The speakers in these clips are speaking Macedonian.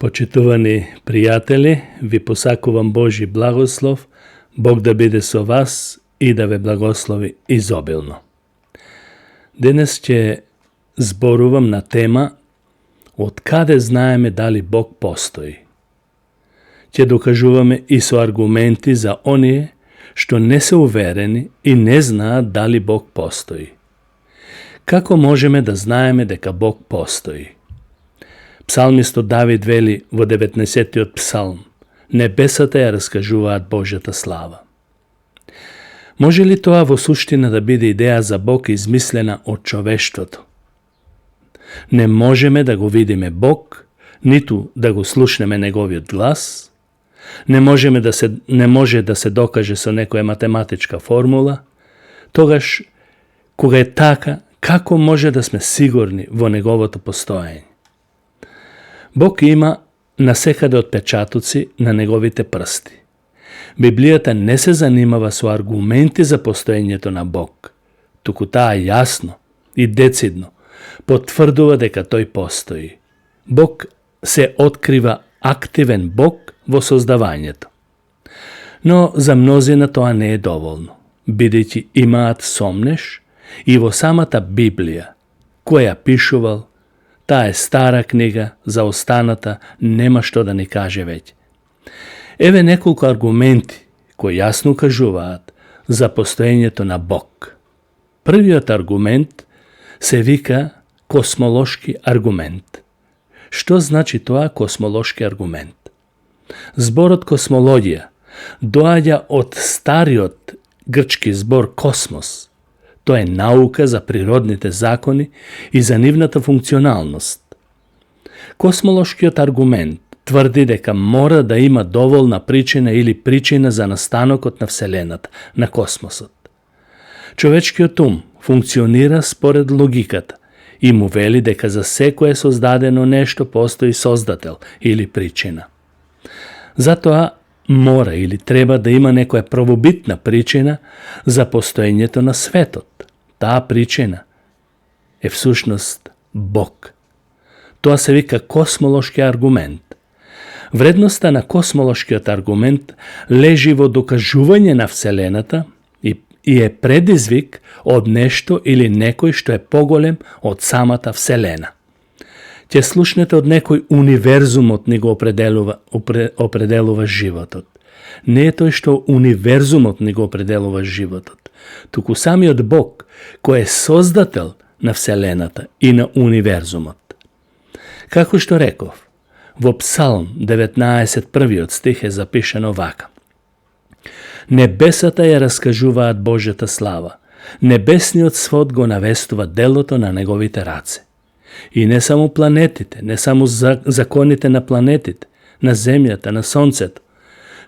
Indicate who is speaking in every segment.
Speaker 1: Почитувани пријатели, ви посакувам Божи благослов, Бог да биде со вас и да ве благослови изобилно. Денес ќе зборувам на тема од каде знаеме дали Бог постои. Ќе докажуваме и со аргументи за оние што не се уверени и не знаат дали Бог постои. Како можеме да знаеме дека Бог постои? Псалмистот Давид вели во 19-тиот псалм: небесата ја раскажуваат Божјата слава. Може ли тоа во суштина да биде идеја за Бог измислена од човештвото? Не можеме да го видиме Бог, ниту да го слушнеме неговиот глас, не може да се докаже со некоја математичка формула. Тогаш, кога е така, како може да сме сигурни во неговото постоење? Бог има насекаде отпечатоци на неговите прсти. Библијата не се занимава со аргументи за постоењето на Бог, туку таа јасно и децидно потврдува дека тој постои. Бог се открива активен Бог во создавањето. Но за мнозина тоа не е доволно, бидејќи имаат сомнеш и во самата Библија, која пишувал, таа е стара книга, за останата нема што да ни каже веќе. Еве неколку аргументи кои јасно кажуваат за постоењето на Бог. Првиот аргумент се вика космолошки аргумент. Што значи тоа космолошки аргумент? Зборот космологија доаѓа од стариот грчки збор космос. Тоа е наука за природните закони и за нивната функционалност. Космолошкиот аргумент тврди дека мора да има доволна причина или причина за настанокот на Вселената, на космосот. Човечкиот ум функционира според логиката и му вели дека за секое создадено нешто постои создател или причина. Затоа мора или треба да има некоја правобитна причина за постоењето на светот. Таа причина е всушност Бог. Тоа се вика космолошки аргумент. Вредноста на космолошкиот аргумент лежи во докажување на Вселената и е предизвик од нешто или некој што е поголем од самата Вселена. Ќе слушнете од некој универзумот ни го определува животот. Не е тој што универзумот ни го определува животот, туку самиот Бог, кој е создател на Вселената и на универзумот. Како што реков, во Псалм 19, првиот стих е запишено вака: небесата ја раскажуваат Божјата слава, небесниот свод го навестува делото на неговите раце. И не само планетите, не само законите на планетите, на земјата, на сонцето,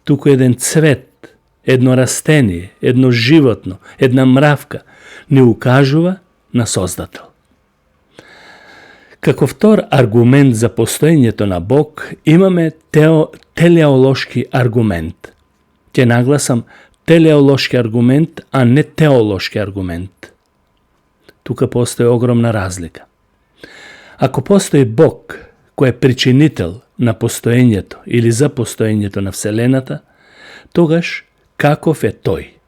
Speaker 1: туку еден цвет, едно растение, едно животно, една мравка ни укажува на Создател. Како втор аргумент за постоењето на Бог имаме телеолошки аргумент. Ќе нагласам телеолошки аргумент, а не теолошки аргумент. Тука постои огромна разлика. Ако постои Бог, кој е причинител на постоењето или за постоењето на Вселената, тогаш каков е тој?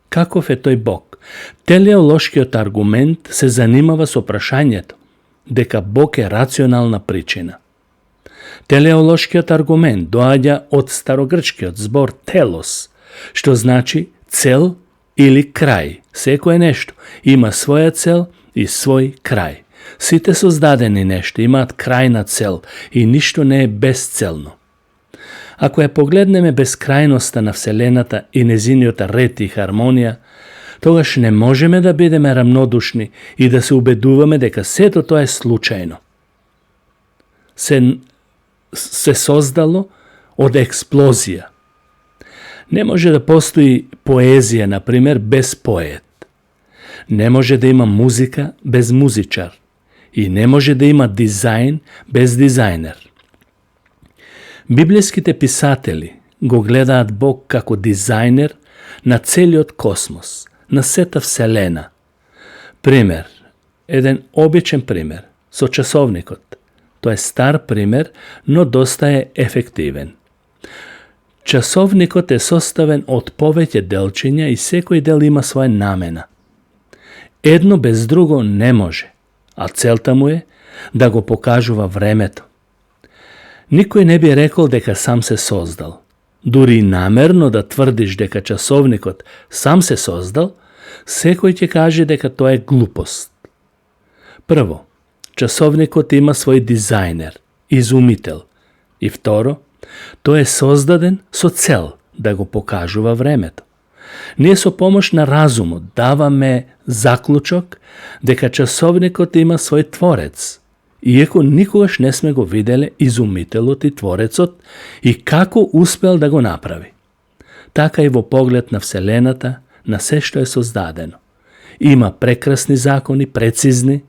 Speaker 1: Каков е тој Бог? Телеолошкиот аргумент се занимава со прашањето дека Бог е рационална причина. Телеолошкиот аргумент доаѓа од старогрчкиот збор телос, што значи цел или крај. Секое нешто има своја цел и свој крај. Сите создадени нешто имаат крајна цел и ништо не е безцелно. Ако ја погледнеме безкрајноста на Вселената и незиниот ред и хармонија, тогаш не можеме да бидеме рамнодушни и да се убедуваме дека сето тоа е случајно. Се создало од експлозија. Не може да постои поезија, например, без поет. Не може да има музика без музичар. И не може да има дизајн без дизајнер. Библиските писатели го гледаат Бог како дизајнер на целиот космос, на сета Вселена. Пример, еден обичен пример со часовникот. To je star primer, no dosta je efektiven. Časovnikot je sostaven od povеќе делчиња и секој дел има своја намена. Едно без друго не може, а целта му е да го покажува времето. Никој не би рекол дека сам се создал. Дури и намерно да тврдиш дека часовникот сам се создал, секој ќе каже дека тоа е глупост. Прво, часовникот има свој дизајнер, изумител. И второ, тој е создаден со цел да го покажува времето. Ние со помош на разумот даваме заклучок дека часовникот има свој творец, иако никогаш не сме го виделе изумителот и творецот и како успел да го направи. Така и во поглед на Вселената, на се што е создадено. Има прекрасни закони, прецизни,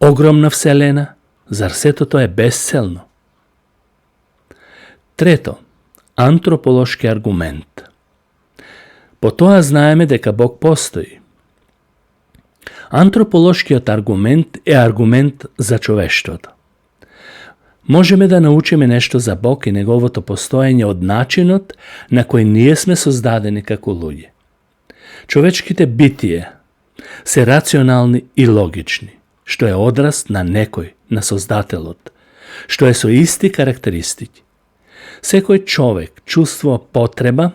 Speaker 1: огромна Вселена, зар сето тоа е безцелно? Трето, антрополошки аргумент. По тоа знаеме дека Бог постои. Антрополошкиот аргумент е аргумент за човештвото. Можеме да научиме нешто за Бог и неговото постоење од начинот на кој ние сме создадени како луѓе. Човечките битие се рационални и логични, што е одраз на некој, на Создателот, што е со исти карактеристики. Секој човек чувствува потреба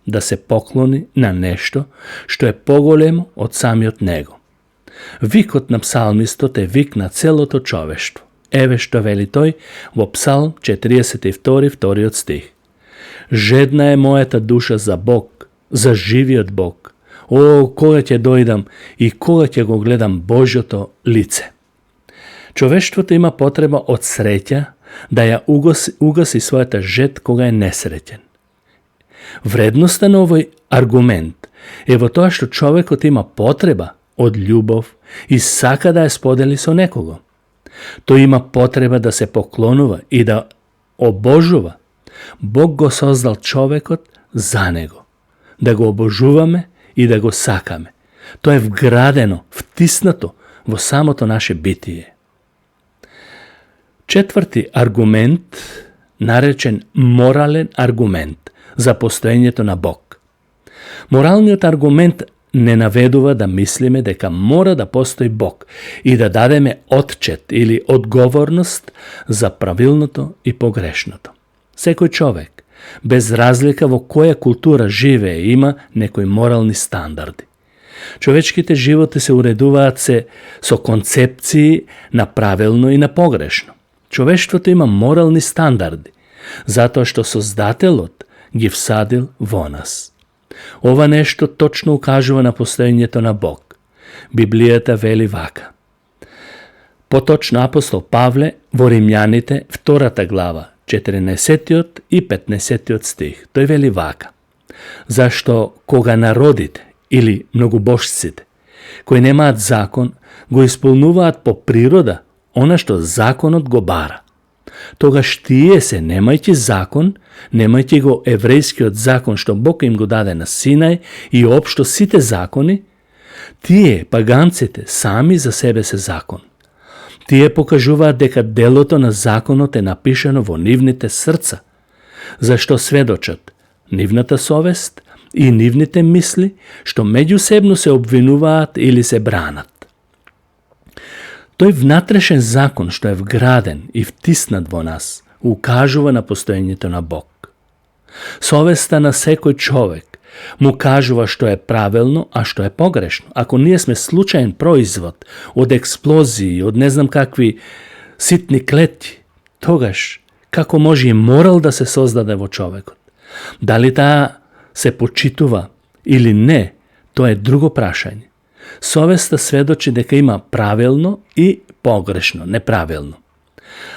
Speaker 1: да се поклони на нешто што е поголемо од самиот него. Викот на псалмистот е вик на целото човештво. Еве што вели тој во Псалм 42, вториот стих. Жедна е мојата душа за Бог, за живиот Бог. О, кога ќе дојдам и кога ќе го гледам Божјото лице. Човештвото има потреба од среќа да ја угаси својата жед кога е несреќен. Вредноста на овој аргумент е во тоа што човекот има потреба од љубов и сака да ја сподели со некого. Тој има потреба да се поклонува и да обожува. Бог го создал човекот за него. Да го обожуваме и да го сакаме. Тоа е вградено, втиснато во самото наше битие. Четврти аргумент, наречен морален аргумент за постоењето на Бог. Моралниот аргумент не наведува да мислиме дека мора да постои Бог и да дадеме отчет или одговорност за правилното и погрешното. Секој човек, без разлика во која култура живее, има некои морални стандарди. Човечките животи се уредуваат со концепции на правилно и на погрешно. Човештвото има морални стандарди, затоа што Создателот ги всадил во нас. Ова нешто точно укажува на постоењето на Бог. Библијата вели вака. Поточно апостол Павле во Римјаните, 2 глава, 14 и 15 стих. Тој вели вака. Зашто кога народите или многобожците, кои немаат закон, го исполнуваат по природа она што законот го бара. Тогаш тие се, немајќи закон, немајќи го еврејскиот закон што Бог им го даде на Синај и општо сите закони, тие, паганците, сами за себе се закон. Тие покажуваат дека делото на законот е напишано во нивните срца, зашто сведочат нивната совест и нивните мисли, што меѓусебно се обвинуваат или се бранат. Тој внатрешен закон што е вграден и втиснат во нас, укажува на постоењето на Бог. Совеста на секој човек му кажува што е правилно, а што е погрешно. Ако ние сме случаен производ од експлозии, од не знам какви ситни клетки, тогаш како може и морал да се создаде во човекот? Дали таа се почитува или не, тоа е друго прашање. Совеста сведочи дека има правилно и погрешно, неправилно.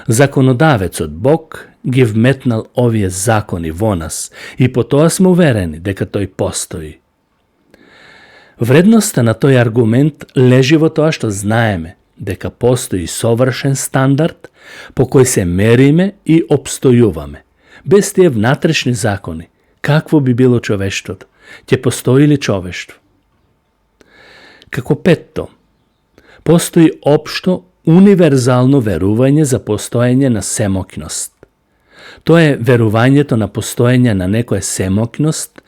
Speaker 1: Законодавецот Бог ги вметнал овие закони во нас и по тоа сме уверени дека тој постои. Вредноста на тој аргумент лежи во тоа што знаеме дека постои совршен стандард по кој се мериме и обстојуваме. Без тие внатрешни закони, какво би било човештвото? Ќе постои ли човештво? Како петто, постои општо универзално верување за постоење на семокност. Тоа е верувањето на постоење на некоја семокност,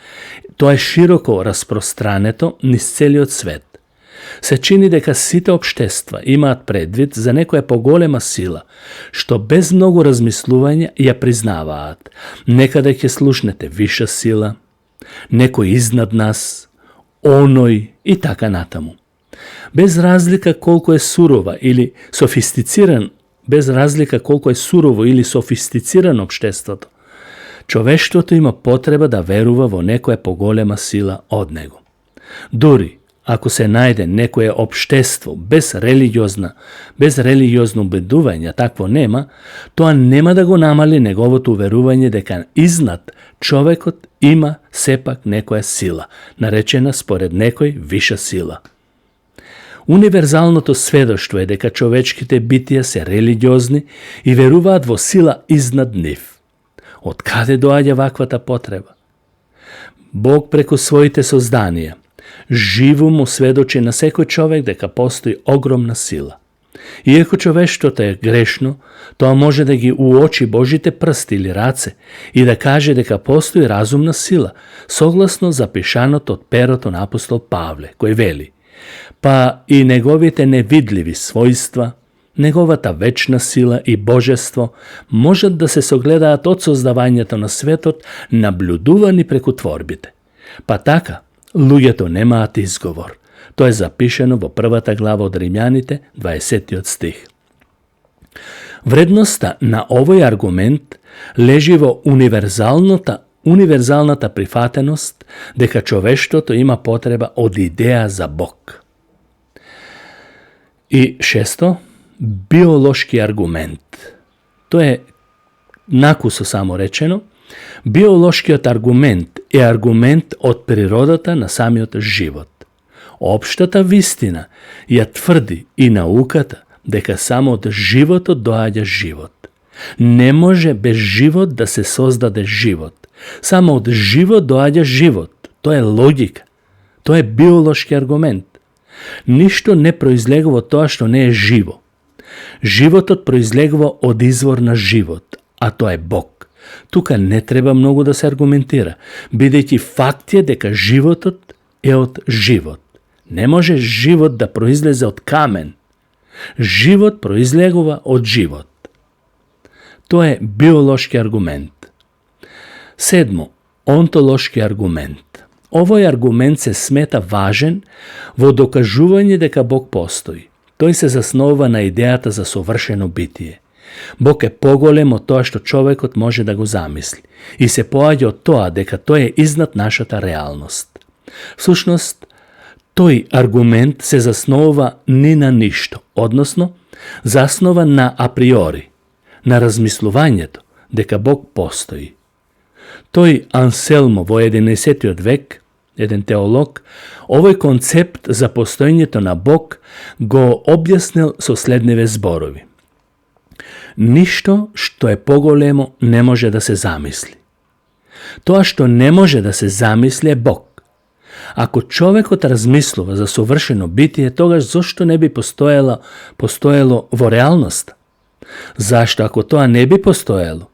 Speaker 1: тоа е широко распространето низ целиот свет. Се чини дека сите општества имаат предвид за некоја поголема сила, што без многу размислување ја признаваат. Некаде ќе слушнете виша сила, некој изнад нас, оној и така натаму. Без разлика колку е сурова или софистициран, без разлика колку е сурово или софистицирано општеството, човештвото има потреба да верува во некоја поголема сила од него. Дури ако се најде некое општество без религиозно убедување, такво нема, тоа нема да го намали неговото уверување дека изнад човекот има сепак некоја сила, наречена според некој виша сила. Универзалното сведоштво е дека човечките битија се религиозни и веруваат во сила изнад нив. Од каде доаѓа ваквата потреба? Бог преку своите созданија живо му сведочи на секој човек дека постои огромна сила. Иако човештвото е грешно, тоа може да ги уочи Божите прсти или раце и да каже дека постои разумна сила, согласно запишаното од перото на апостол Павле, кој вели: па и неговите невидливи својства, неговата вечна сила и божество можат да се согледаат од создавањето на светот, наблюдувани преку творбите. Па така, луѓето немаат изговор. Тоа е запишено во првата глава од Римјаните, 20 стих. Вредноста на овој аргумент лежи во универзалната прифатеност дека човештвото има потреба од идеја за Бог. И шесто, биолошки аргумент. Тоа е накусо само речено. Биолошкиот аргумент е аргумент од природата на самиот живот. Општата вистина ја тврди и науката дека само од животот доаѓа живот. Не може без живот да се создаде живот. Само од живот доаѓа живот. Тоа е логика. Тоа е биолошки аргумент. Ништо не произлегува од тоа што не е живо. Животот произлегува од извор на живот, а тоа е Бог. Тука не треба многу да се аргументира, бидејќи факт е дека животот е од живот. Не може живот да произлезе од камен. Живот произлегува од живот. Тоа е биолошки аргумент. Седмо, онтолошки аргумент. Овој аргумент се смета важен во докажување дека Бог постои. Тој се заснова на идејата за совршено битие. Бог е поголем од тоа што човекот може да го замисли и се поаѓа од тоа дека тој е изнад нашата реалност. Всушност, тој аргумент се заснова ни на ништо, односно, заснова на априори, на размислувањето дека Бог постои. Тој Анселмо во 11 век, еден теолог, овој концепт за постоењето на Бог го објаснил со следниве зборови. Ништо што е поголемо не може да се замисли. Тоа што не може да се замисли е Бог. Ако човекот размислува за совршено битие, тогаш зошто не би постоело во реалноста? Зашто ако тоа не би постоело,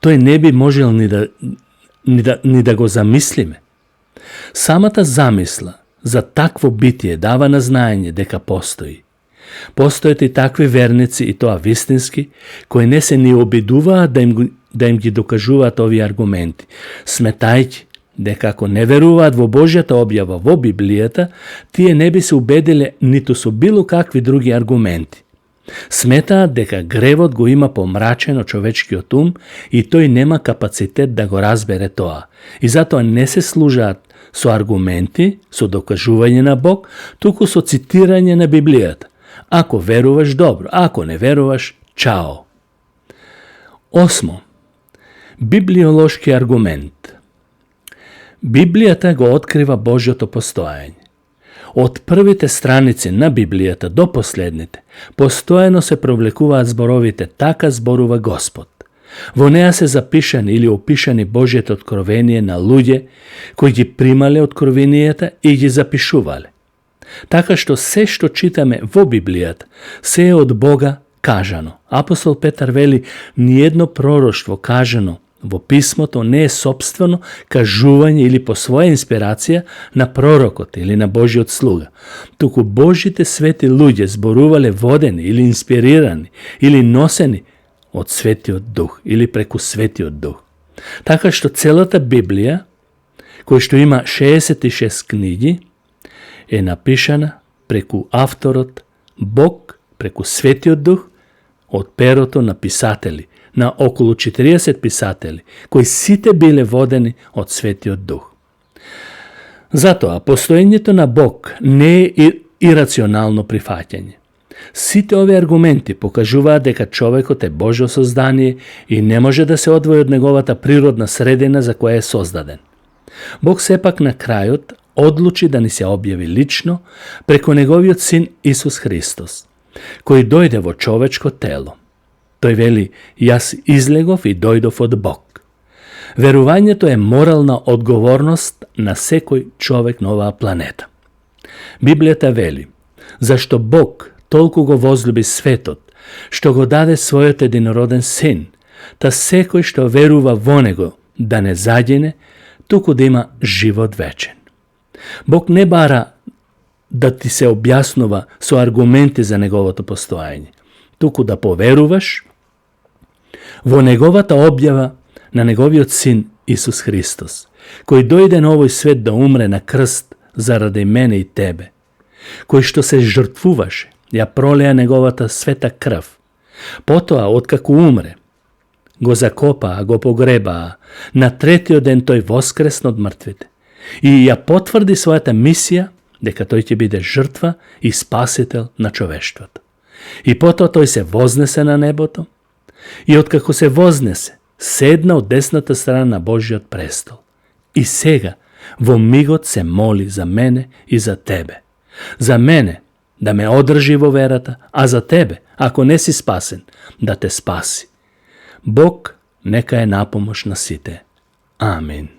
Speaker 1: тој не би можел ни да го замислиме. Самата замисла за такво битие дава на знаење дека постои. Постојат и такви верници, и тоа вистински, кои не се ни обидуваат да им ги докажуваат овие аргументи, сметајќи дека ако не веруваат во Божјата објава во Библијата, тие не би се убедиле ниту со било какви други аргументи. Сметаат дека гревот го има помрачено човечкиот ум и тој нема капацитет да го разбере тоа. И затоа не се служаат со аргументи, со докажување на Бог, туку со цитирање на Библијата. Ако веруваш, добро, ако не веруваш, чао. Осмо. Библиолошки аргумент. Библијата го открива Божјото постоење. Од првите страници на Библијата до последните, постојано се провлекуваат зборовите "така зборува Господ". Во неа се запишани или опишани Божјите откровение на луѓе кои ги примале откровенијата и ги запишувале. Така што се што читаме во Библијата, се е од Бога кажано. Апостол Петар вели, ниедно пророштво кажано во писмото не е собствено кажување или по своја инспирација на пророкот или на Божиот слуга. Туку Божите свети луѓе зборувале водени или инспирирани или носени од Светиот Дух или преку Светиот Дух. Така што целата Библија, која што има 66 книги, е напишана преку авторот Бог, преку Светиот Дух, од перото на писатели, на околу 40 писатели, кои сите биле водени од Светиот Дух. Затоа, постоењето на Бог не е ирационално прифаќање. Сите овие аргументи покажуваат дека човекот е Божјо создание и не може да се одвои од неговата природна средина за која е создаден. Бог сепак на крајот одлучи да ни се објави лично преку неговиот син Исус Христос, кој дојде во човечко тело. Тој вели, јас излегов и дојдов од Бог. Верувањето е морална одговорност на секој човек на оваа планета. Библијата вели, зашто Бог толку го возлюби светот, што го даде својот единороден син, та секој што верува во него да не загине, туку да има живот вечен. Бог не бара да ти се објаснува со аргументи за неговото постоење, туку да поверуваш во неговата објава на неговиот син Исус Христос, кој дојде на овој свет да умре на крст заради мене и тебе, кој што се жртвуваше, ја пролеа неговата света крв. Потоа, откако умре, го закопаа, го погребаа, на третиот ден тој воскресна од мртвите и ја потврди својата мисија дека тој ќе биде жртва и спасител на човештвото. И потоа тој се вознесе на небото и откако се вознесе, седна од десната страна на Божиот престол. И сега, во мигот се моли за мене и за тебе. За мене, да ме одржи во верата, а за тебе, ако не си спасен, да те спаси. Бог нека е напомош на сите. Амин.